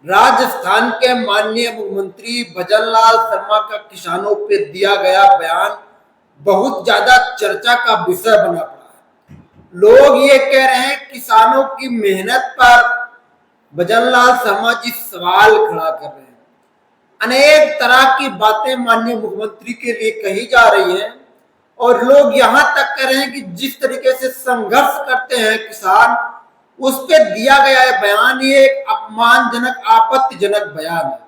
राजस्थान के माननीय मुख्यमंत्री भजनलाल शर्मा का किसानों पे दिया गया बयान बहुत ज्यादा चर्चा का विषय बना पड़ा है। लोग ये कह रहे हैं किसानों की मेहनत पर भजनलाल शर्मा जी सवाल खड़ा कर रहे हैं। अनेक तरह की बातें माननीय मुख्यमंत्री के लिए कही जा रही हैं और लोग यहाँ तक कह रहे हैं कि जिस तरीके से संघर्ष करते हैं किसान, उस पे दिया गया है बयान ये एक अपमानजनक आपत्तिजनक बयान है।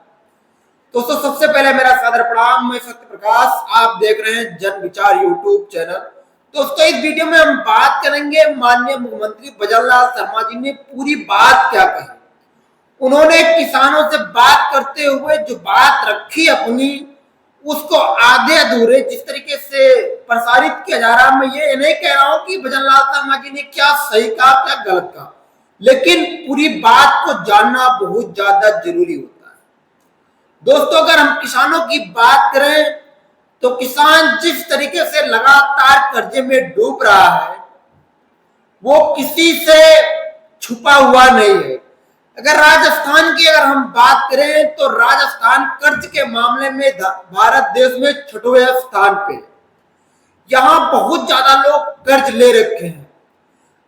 दोस्तों सबसे पहले मेरा सादर प्रणाम, मैं सत्य प्रकाश, आप देख रहे हैं जन विचार यूट्यूब चैनल। दोस्तों इस वीडियो में हम बात करेंगे माननीय मुख्यमंत्री भजनलाल शर्मा जी ने पूरी बात क्या कही। उन्होंने किसानों से बात करते हुए जो बात रखी अपनी, उसको आधे अधूरे जिस तरीके से प्रसारित किया जा रहा है। मैं ये नहीं कह रहा हूं कि भजनलाल शर्मा जी ने क्या सही कहा क्या गलत कहा, लेकिन पूरी बात को जानना बहुत ज्यादा जरूरी होता है। दोस्तों अगर हम किसानों की बात करें तो किसान जिस तरीके से लगातार कर्जे में डूब रहा है वो किसी से छुपा हुआ नहीं है। अगर राजस्थान की हम बात करें तो राजस्थान कर्ज के मामले में भारत देश में 6वें स्थान पे। यहां बहुत ज्यादा लोग कर्ज ले रखे हैं।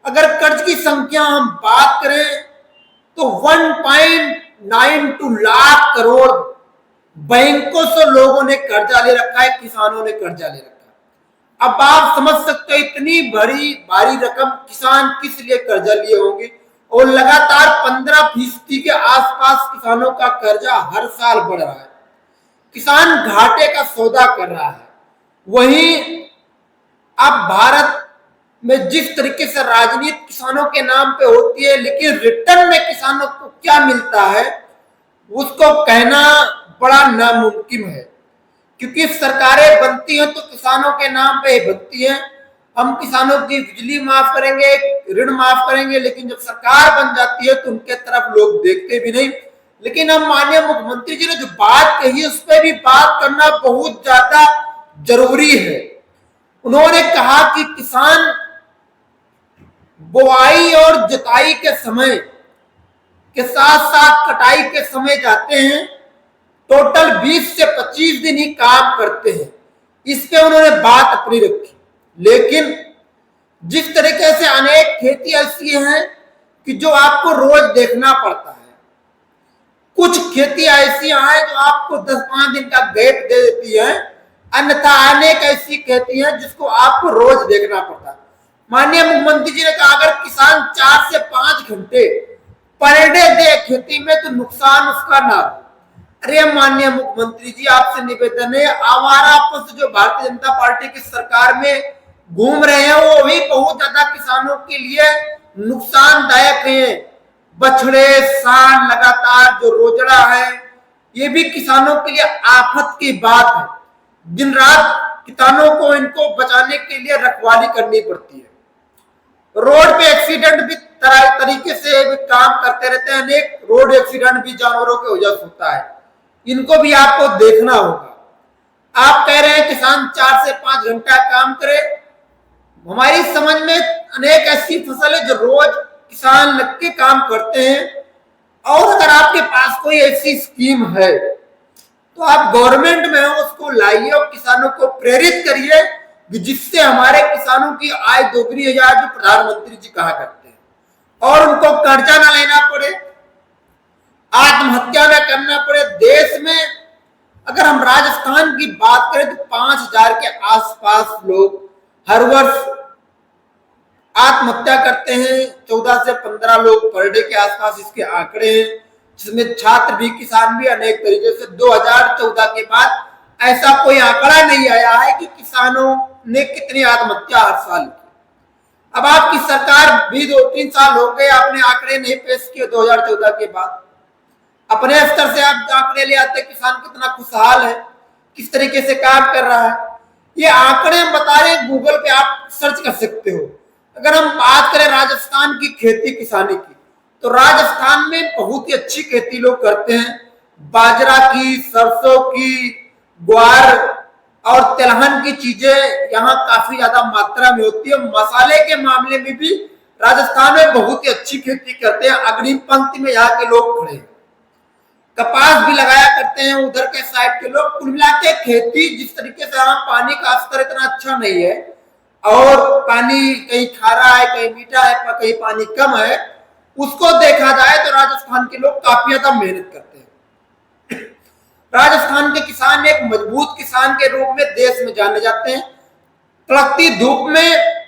अगर कर्ज की संख्या हम बात करें तो 1.92 लाख करोड़ बैंकों से लोगों ने कर्जा ले रखा है, किसानों ने कर्जा ले रखा है। अब आप समझ सकते हो इतनी भारी रकम किसान किस लिए कर्जा लिए होंगे, और लगातार 15% के आसपास किसानों का कर्जा हर साल बढ़ रहा है। किसान घाटे का सौदा कर रहा है। वहीं अब भारत में जिस तरीके से राजनीति किसानों के नाम पे होती है, लेकिन रिटर्न में किसानों को क्या मिलता है उसको कहना बड़ा नामुमकिन है। क्योंकि सरकारें बनती हैं तो किसानों के नाम पे ही बनती हैं। हम किसानों की बिजली माफ करेंगे, ऋण माफ करेंगे, लेकिन जब सरकार बन जाती है तो उनके तरफ लोग देखते भी नहीं। लेकिन हम माननीय मुख्यमंत्री जी ने जो बात कही उस पर भी बात करना बहुत ज्यादा जरूरी है। उन्होंने कहा कि किसान बुआई और जुताई के समय के साथ साथ कटाई के समय जाते हैं, टोटल 20 से 25 दिन ही काम करते हैं। इस पे उन्होंने बात अपनी रखी। लेकिन जिस तरीके से अनेक खेती ऐसी हैं कि जो आपको रोज देखना पड़ता है, कुछ खेती ऐसी हैं जो आपको 10-5 दिन का गैप दे देती है, अन्यथा अनेक ऐसी खेती है जिसको आपको रोज देखना पड़ता है। माननीय मुख्यमंत्री जी ने कहा अगर किसान 4 से 5 घंटे पर डे दे खेती में तो नुकसान उसका ना हो। अरे माननीय मुख्यमंत्री जी आपसे निवेदन है, आवारा पशु जो भारतीय जनता पार्टी की सरकार में घूम रहे हैं वो भी बहुत ज्यादा किसानों के लिए नुकसानदायक है। बछड़े सांड लगातार जो रोजड़ा है ये भी किसानों के लिए आफत की बात है। दिन रात किसानों को इनको बचाने के लिए रखवाली करनी पड़ती है। रोड पे एक्सीडेंट भी तरीके से भी काम करते रहते हैं। अनेक रोड एक्सीडेंट भी जानवरों की वजह से होता है, इनको भी आपको देखना होगा। आप कह रहे हैं किसान 4 से 5 घंटा काम करे, हमारी समझ में अनेक ऐसी फसल है जो रोज किसान लग के काम करते हैं। और अगर आपके पास कोई ऐसी स्कीम है तो आप गवर्नमेंट में हो उसको लाइए और किसानों को प्रेरित करिए जिससे हमारे किसानों की आय दोगुनी हो जाए, जो प्रधानमंत्री जी कहा करते हैं, और उनको कर्जा ना लेना पड़े, आत्महत्या न करना पड़े। देश में अगर हम राजस्थान की बात करें तो 5000 के आसपास लोग हर वर्ष आत्महत्या करते हैं। 14 से 15 लोग पर डे के आसपास इसके आंकड़े हैं, जिसमें छात्र भी किसान भी अनेक तरीके से। 2014 के बाद ऐसा कोई आंकड़ा नहीं आया है कि किसानों ने कितनी आत्महत्या हर साल की। अब आपकी सरकार भी 2-3 साल हो गए, आपने आंकड़े नहीं पेश किए। 2014 के बाद अपने स्तर से आप आंकड़े ले आते किसान कितना खुशहाल है, किस तरीके से काम कर रहा है। ये आंकड़े हम बता रहे हैं, गूगल पे आप सर्च कर सकते हो। अगर हम बात करें राजस्थान की खेती किसानी की तो राजस्थान में बहुत ही अच्छी खेती लोग करते हैं। बाजरा की, सरसों की, ग्वार और तिलहन की चीजें यहाँ काफी ज्यादा मात्रा में होती है। मसाले के मामले में भी राजस्थान में बहुत ही अच्छी खेती करते हैं। अग्रिम पंक्ति में यहाँ के लोग खड़े हैं। कपास भी लगाया करते हैं उधर के साइड के लोग। कुल मिला के खेती जिस तरीके से, यहाँ पानी का स्तर इतना अच्छा नहीं है और पानी कहीं खारा है, कहीं मीठा है, कहीं पानी कम है, उसको देखा जाए तो राजस्थान के लोग काफी ज्यादा मेहनत करते हैं। राजस्थान के किसान एक मजबूत किसान के रूप में देश में जाने जाते हैं। कड़कती धूप में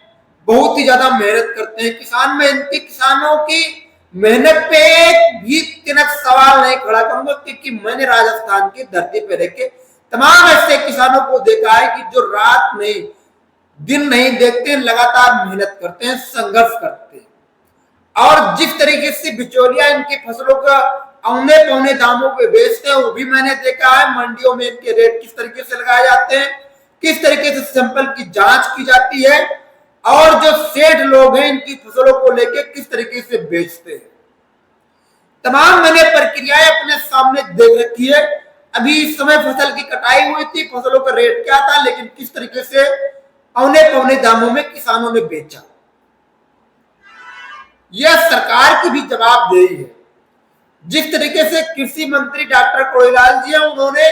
बहुत ही ज्यादा मेहनत करते हैं किसान। में इनकी किसानों की मेहनत पे एक भी तिनक सवाल नहीं खड़ा करूंगा, क्योंकि मैंने राजस्थान की धरती पे रह के तमाम ऐसे किसानों को देखा है कि जो रात नहीं दिन नहीं देखते, लगातार मेहनत करते हैं, संघर्ष करते हैं। और जिस तरीके से बिचौलिया इनकी फसलों का औने पौने दामों पे बेचते हैं, वो भी मैंने देखा है। मंडियों में इनके रेट किस तरीके से लगाए जाते हैं, किस तरीके से सैंपल की जांच की जाती है, और जो सेठ लोग हैं इनकी फसलों को लेके किस तरीके से बेचते हैं। तमाम मैंने प्रक्रियाएं अपने सामने देख रखी है। अभी इस समय फसल की कटाई हुई थी, फसलों का रेट क्या था, लेकिन किस तरीके से औने पौने दामों में किसानों ने बेचा। यह सरकार की भी जवाबदेही है। जिस तरीके से कृषि मंत्री डॉक्टर कोड़ीलाल जी हैं, उन्होंने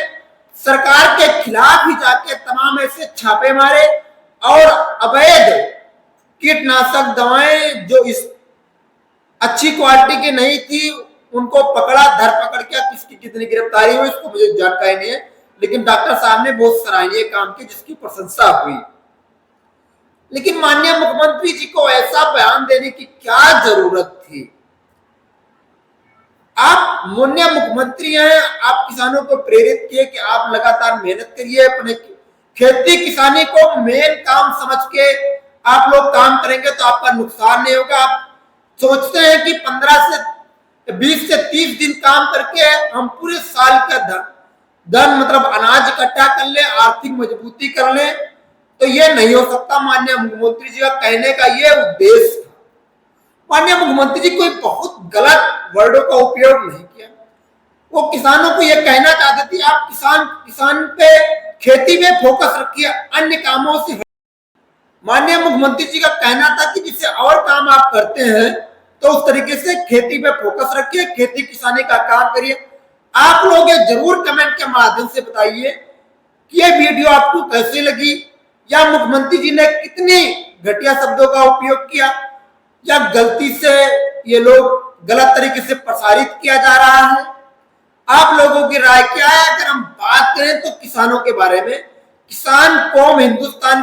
सरकार के खिलाफ ही जाके तमाम ऐसे छापे मारे और अवैध कीटनाशक दवाएं जो इस अच्छी क्वालिटी की नहीं थी उनको पकड़ा, धरपकड़ किया। किसकी कितनी गिरफ्तारी हुई इसको मुझे जानकारी नहीं है, लेकिन डॉक्टर साहब ने बहुत सराहनीय काम किया जिसकी प्रशंसा हुई। लेकिन माननीय मुख्यमंत्री जी को ऐसा बयान देने की क्या जरूरत थी? आप माननीय मुख्यमंत्री हैं, आप किसानों को प्रेरित किए कि आप लगातार मेहनत करिए, अपने खेती किसानी को मेन काम समझ के आप लोग काम करेंगे तो आपका नुकसान नहीं होगा। आप सोचते हैं कि 15 से 20 से 30 दिन काम करके हम पूरे साल का धन मतलब अनाज इकट्ठा कर ले, आर्थिक मजबूती कर ले, तो ये नहीं हो सकता। माननीय मुख्यमंत्री जी का कहने का ये उद्देश्य था। माननीय मुख्यमंत्री जी कोई बहुत गलत वर्डों का उपयोग नहीं किया। वो किसानों को ये कहना चाहते थे आप किसान पे खेती में फोकस रखिए, अन्य कामों से। माननीय मुख्यमंत्री जी का कहना था कि जिससे और काम आप करते हैं तो उस तरीके से खेती पे फोकस रखिए, खेती किसानी का काम करिए। आप लोग ये जरूर कमेंट के माध्यम से बताइए कि ये वीडियो आपको कैसी लगी, या मुख्यमंत्री जी ने कितनी घटिया शब्दों का उपयोग किया, या गलती से ये लोग गलत तरीके से प्रसारित किया जा रहा है। आप लोगों की राय क्या है? अगर हम बात करें तो किसानों के बारे में, किसान कौम हिंदुस्तान